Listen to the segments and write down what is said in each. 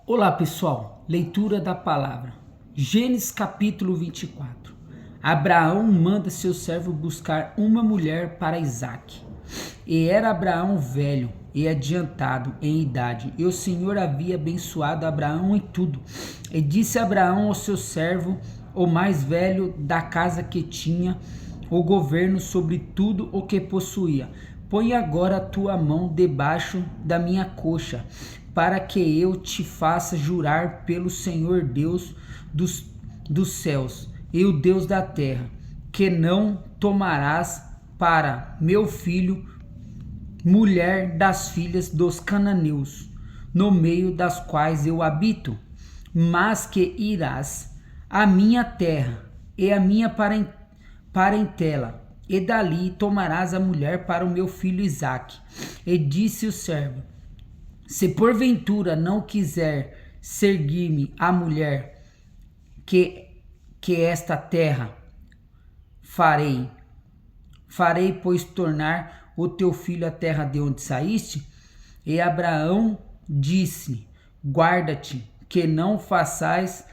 Olá pessoal, leitura da palavra. Gênesis capítulo 24. Abraão manda seu servo buscar uma mulher para Isaque. E era Abraão velho e adiantado em idade, e o Senhor havia abençoado Abraão em tudo. E disse Abraão ao seu servo, o mais velho da casa que tinha o governo sobre tudo o que possuía: põe agora a tua mão debaixo da minha coxa, para que eu te faça jurar pelo Senhor Deus dos céus e o Deus da terra, que não tomarás para meu filho mulher das filhas dos cananeus, no meio das quais eu habito, mas que irás à minha terra e à minha parentela, e dali tomarás a mulher para o meu filho Isaque. E disse o servo: se porventura não quiser seguir-me a mulher que esta terra farei, pois tornar o teu filho a terra de onde saíste. E Abraão disse: guarda-te, que não façais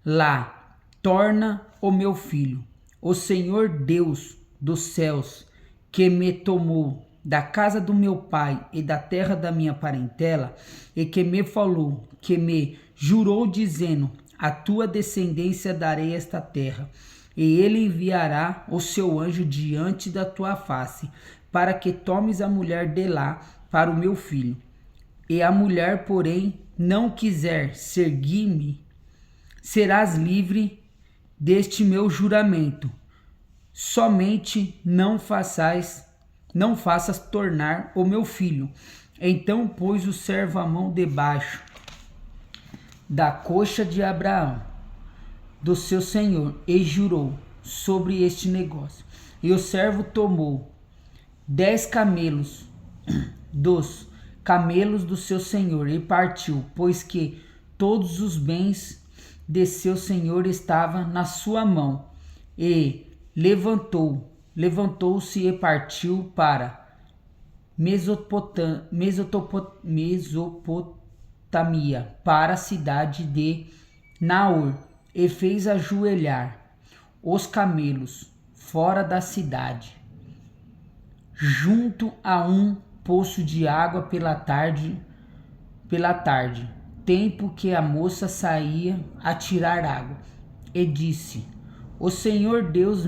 lá, torna o meu filho. O Senhor Deus dos céus, que me tomou da casa do meu pai e da terra da minha parentela, e que me falou, que me jurou, dizendo: a tua descendência darei esta terra, e ele enviará o seu anjo diante da tua face, para que tomes a mulher de lá para o meu filho. E a mulher, porém, não quiser seguir-me, serás livre deste meu juramento. Somente não faças tornar o meu filho. Então pôs o servo a mão debaixo da coxa de Abraão, do seu senhor, e jurou sobre este negócio. E o servo tomou 10 camelos dos camelos do seu senhor e partiu, pois que todos os bens de seu senhor estavam na sua mão. E levantou-se e partiu para Mesopotamia, para a cidade de Naor, e fez ajoelhar os camelos fora da cidade, junto a um poço de água pela tarde, tempo que a moça saía a tirar água. E disse: O Senhor Deus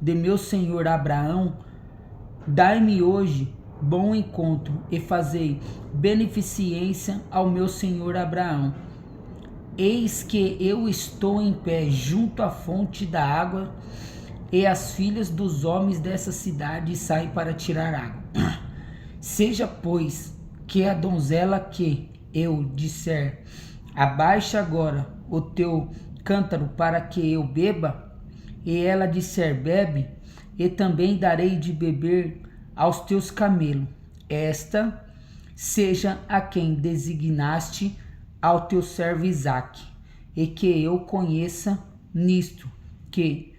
de meu senhor Abraão, dai-me hoje bom encontro e fazei beneficência ao meu senhor Abraão. Eis que eu estou em pé junto à fonte da água, e as filhas dos homens dessa cidade saem para tirar água. Seja, pois, que a donzela que eu disser: abaixa agora o teu cântaro para que eu beba, e ela disser: bebe, e também darei de beber aos teus camelos. Esta seja a quem designaste ao teu servo Isaque, e que eu conheça nisto, que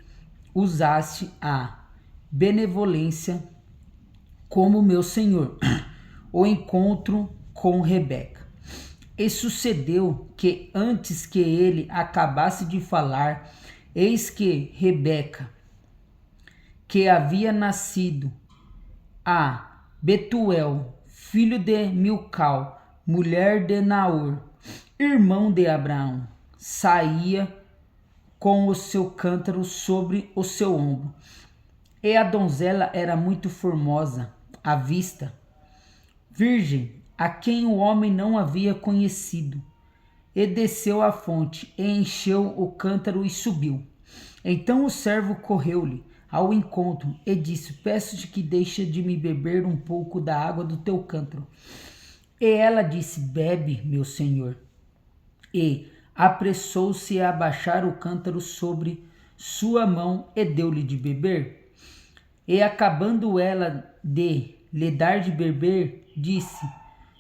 usaste a benevolência como meu senhor. O encontro com Rebeca. E sucedeu que, antes que ele acabasse de falar, eis que Rebeca, que havia nascido a Betuel, filho de Milcal, mulher de Naor, irmão de Abraão, saía com o seu cântaro sobre o seu ombro. E a donzela era muito formosa à vista, virgem, a quem o homem não havia conhecido. E desceu à fonte, e encheu o cântaro e subiu. Então o servo correu-lhe ao encontro e disse: peço-te que deixe de me beber um pouco da água do teu cântaro. E ela disse: bebe, meu senhor. E apressou-se a abaixar o cântaro sobre sua mão e deu-lhe de beber. E acabando ela de lhe dar de beber, disse: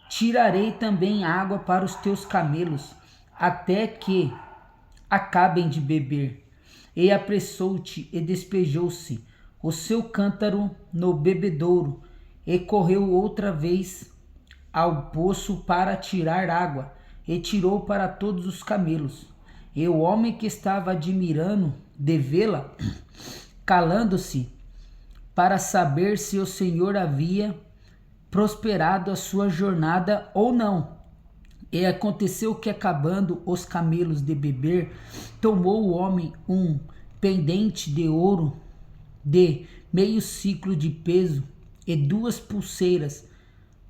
tirarei também água para os teus camelos, até que acabem de beber. E apressou-te e despejou-se o seu cântaro no bebedouro, e correu outra vez ao poço para tirar água, e tirou para todos os camelos. E o homem que estava admirando de vê-la, calando-se, para saber se o Senhor havia prosperado a sua jornada ou não. E aconteceu que, acabando os camelos de beber, tomou o homem um pendente de ouro de meio ciclo de peso e 2 pulseiras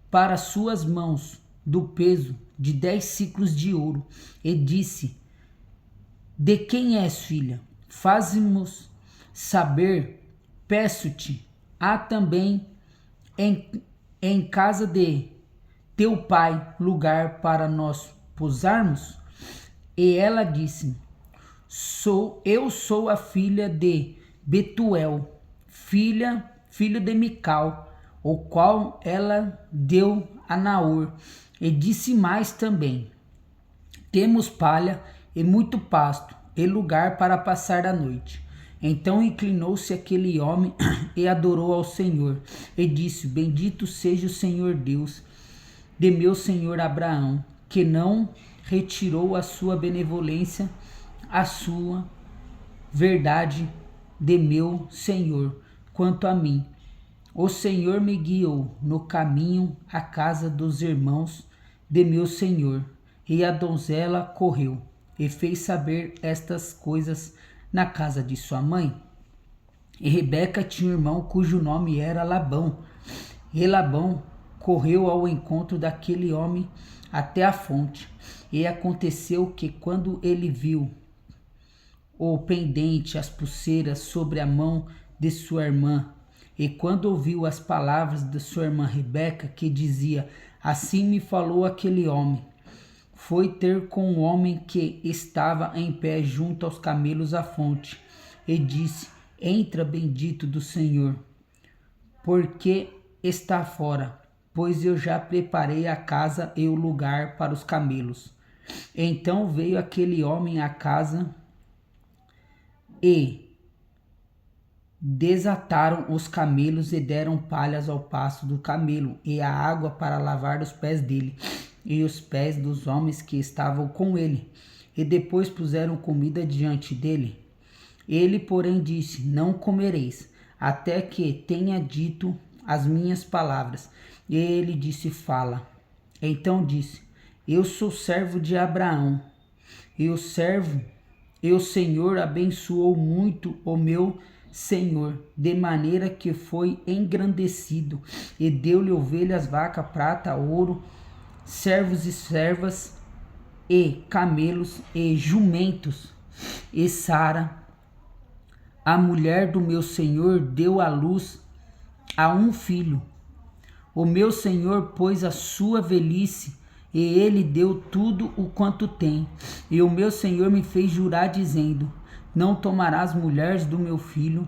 para suas mãos do peso de 10 ciclos de ouro, e disse: De quem és, filha? Faze-nos saber, peço-te. Há também em casa de teu pai lugar para nós pousarmos? E ela disse: Eu sou a filha de Betuel, filho de Mical, o qual ela deu a Naor. E disse mais também: Temos palha e muito pasto, e lugar para passar a noite. Então inclinou-se aquele homem e adorou ao Senhor, e disse: Bendito seja o Senhor Deus de meu senhor Abraão, que não retirou a sua benevolência, a sua verdade de meu senhor quanto a mim. O Senhor me guiou no caminho à casa dos irmãos de meu senhor, e a donzela correu e fez saber estas coisas na casa de sua mãe. E Rebeca tinha um irmão cujo nome era Labão. E Labão correu ao encontro daquele homem até a fonte. E aconteceu que, quando ele viu o pendente, as pulseiras sobre a mão de sua irmã, e quando ouviu as palavras de sua irmã Rebeca, que dizia: Assim me falou aquele homem, foi ter com o homem que estava em pé junto aos camelos à fonte, e disse: Entra, bendito do Senhor, porque está fora, pois eu já preparei a casa e o lugar para os camelos. Então veio aquele homem à casa e desataram os camelos e deram palhas ao pasto do camelo e a água para lavar os pés dele e os pés dos homens que estavam com ele. E depois puseram comida diante dele. Ele, porém, disse: Não comereis, até que tenha dito as minhas palavras. E ele disse: Fala. Então disse: Eu sou servo de Abraão, e o Senhor abençoou muito o meu Senhor, de maneira que foi engrandecido, e deu-lhe ovelhas, vaca, prata, ouro, servos e servas, e camelos e jumentos. E Sara, a mulher do meu Senhor, deu à luz a um filho. O meu Senhor pôs a sua velhice, e ele deu tudo o quanto tem. E o meu Senhor me fez jurar, dizendo: Não tomarás mulheres do meu filho,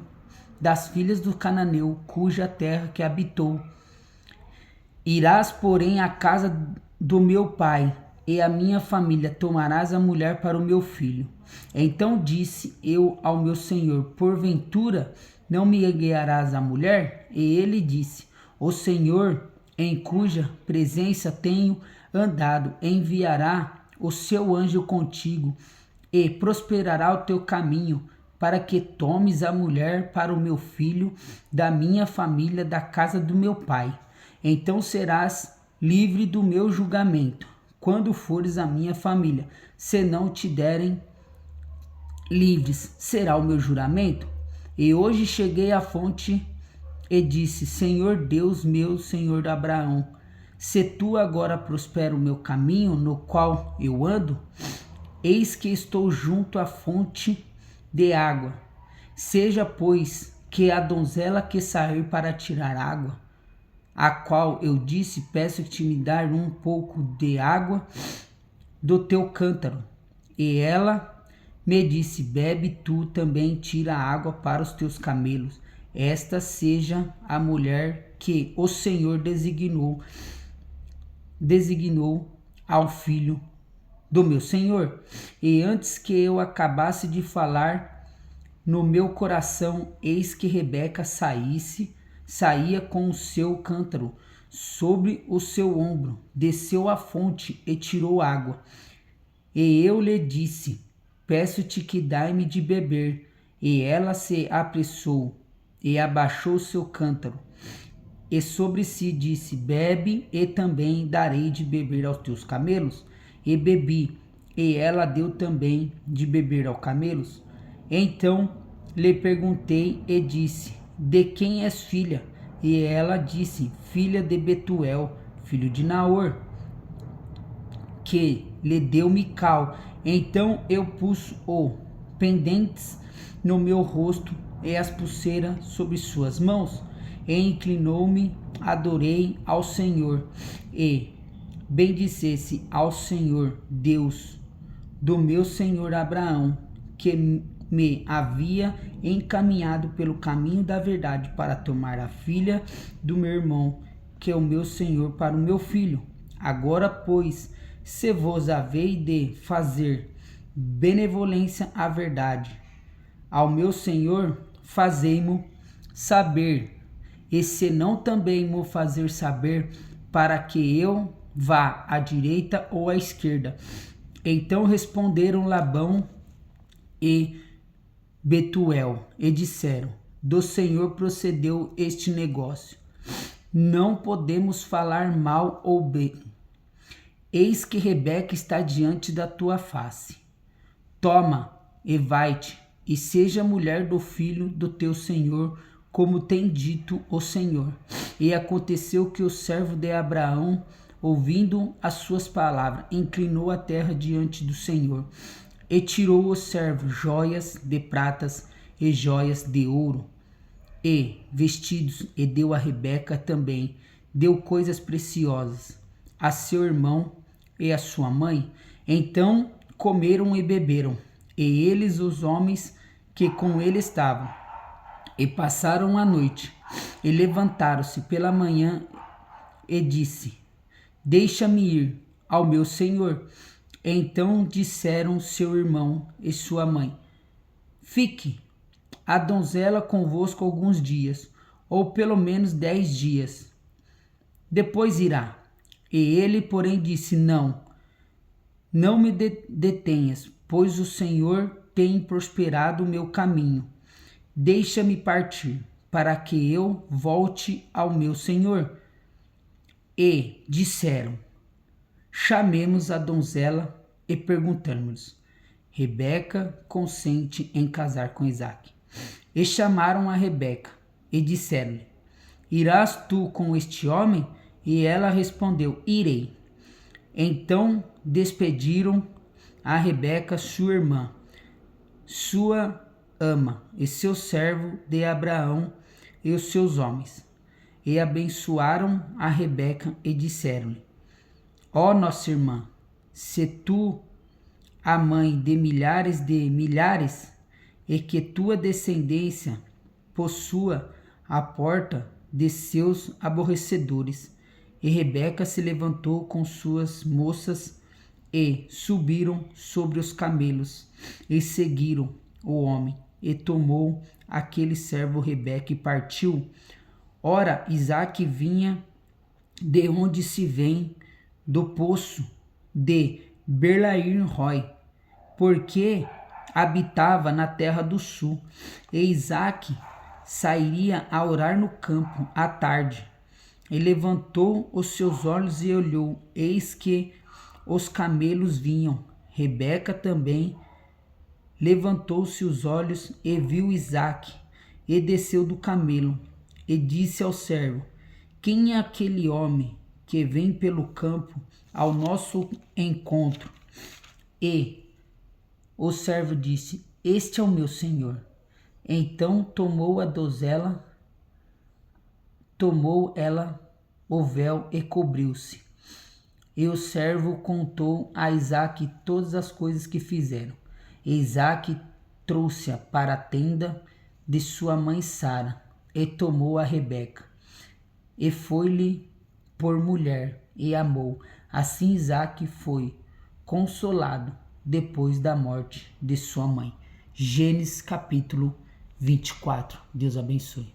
das filhas do cananeu, cuja terra que habitou. Irás, porém, à casa do meu pai, e a minha família tomarás a mulher para o meu filho. Então disse eu ao meu Senhor: Porventura não me guiarás a mulher? E ele disse: O Senhor, em cuja presença tenho andado, enviará o seu anjo contigo, e prosperará o teu caminho, para que tomes a mulher para o meu filho, da minha família, da casa do meu pai. Então serás livre do meu julgamento, quando fores a minha família. Se não te derem livres, será o meu juramento? E hoje cheguei à fonte e disse: Senhor Deus meu, Senhor Abraão, se tu agora prospera o meu caminho no qual eu ando, eis que estou junto à fonte de água. Seja, pois, que a donzela que sair para tirar água, a qual eu disse: Peço-te me dar um pouco de água do teu cântaro. E ela me disse: Bebe tu também, tira água para os teus camelos. Esta seja a mulher que o Senhor designou ao filho do meu Senhor. E antes que eu acabasse de falar no meu coração, eis que Rebeca saía com o seu cântaro sobre o seu ombro, desceu à fonte e tirou água. E eu lhe disse: peço-te que dai-me de beber. E ela se apressou e abaixou seu cântaro. E sobre si disse: bebe, e também darei de beber aos teus camelos. E bebi, e ela deu também de beber aos camelos. Então lhe perguntei e disse: de quem és filha? E ela disse: filha de Betuel, filho de Naor, que lhe deu Mical. Então eu pus o pendentes no meu rosto e as pulseiras sobre suas mãos. E inclinou-me, adorei ao Senhor, e bendissesse ao Senhor, Deus do meu senhor Abraão, que me havia encaminhado pelo caminho da verdade para tomar a filha do meu irmão, que é o meu senhor, para o meu filho. Agora, pois, se vos havei de fazer benevolência à verdade ao meu senhor, fazei-mo saber, e se não também mo fazer saber, para que eu vá à direita ou à esquerda. Então responderam Labão e Betuel e disseram: do Senhor procedeu este negócio. Não podemos falar mal ou bem. Eis que Rebeca está diante da tua face. Toma e vai-te, e seja mulher do filho do teu senhor, como tem dito o Senhor. E aconteceu que o servo de Abraão, ouvindo as suas palavras, inclinou a terra diante do Senhor. E tirou o servo joias de pratas e joias de ouro, e vestidos, e deu a Rebeca também. Deu coisas preciosas a seu irmão e a sua mãe. Então comeram e beberam, e eles, os homens que com ele estavam, e passaram a noite. E levantaram-se pela manhã e disse: deixa-me ir ao meu senhor. Então disseram seu irmão e sua mãe: fique a donzela convosco alguns dias, ou pelo menos 10 dias. Depois irá. E ele, porém, disse: não me detenhas, pois o Senhor tem prosperado o meu caminho. Deixa-me partir, para que eu volte ao meu senhor. E disseram: chamemos a donzela e perguntamos: Rebeca consente em casar com Isaque. E chamaram a Rebeca e disseram-lhe: irás tu com este homem? E ela respondeu: irei. Então despediram a Rebeca, sua irmã, sua ama, e seu servo de Abraão e os seus homens. E abençoaram a Rebeca e disseram-lhe: ó nossa irmã, se tu a mãe de milhares, e que tua descendência possua a porta de seus aborrecedores. E Rebeca se levantou com suas moças e subiram sobre os camelos e seguiram o homem. E tomou aquele servo Rebeca e partiu. Ora, Isaque vinha de onde se vem, do poço de Berlaim-Roi, porque habitava na terra do sul. E Isaque sairia a orar no campo à tarde. E levantou os seus olhos e olhou, eis que os camelos vinham. Rebeca também levantou-se os olhos e viu Isaque, e desceu do camelo, e disse ao servo: quem é aquele homem que vem pelo campo ao nosso encontro? E o servo disse: este é o meu senhor. Então tomou ela o véu e cobriu-se. E o servo contou a Isaque todas as coisas que fizeram. E Isaque trouxe-a para a tenda de sua mãe Sara, e tomou a Rebeca, e foi-lhe por mulher, e amou. Assim Isaque foi consolado depois da morte de sua mãe. Gênesis capítulo 24. Deus abençoe.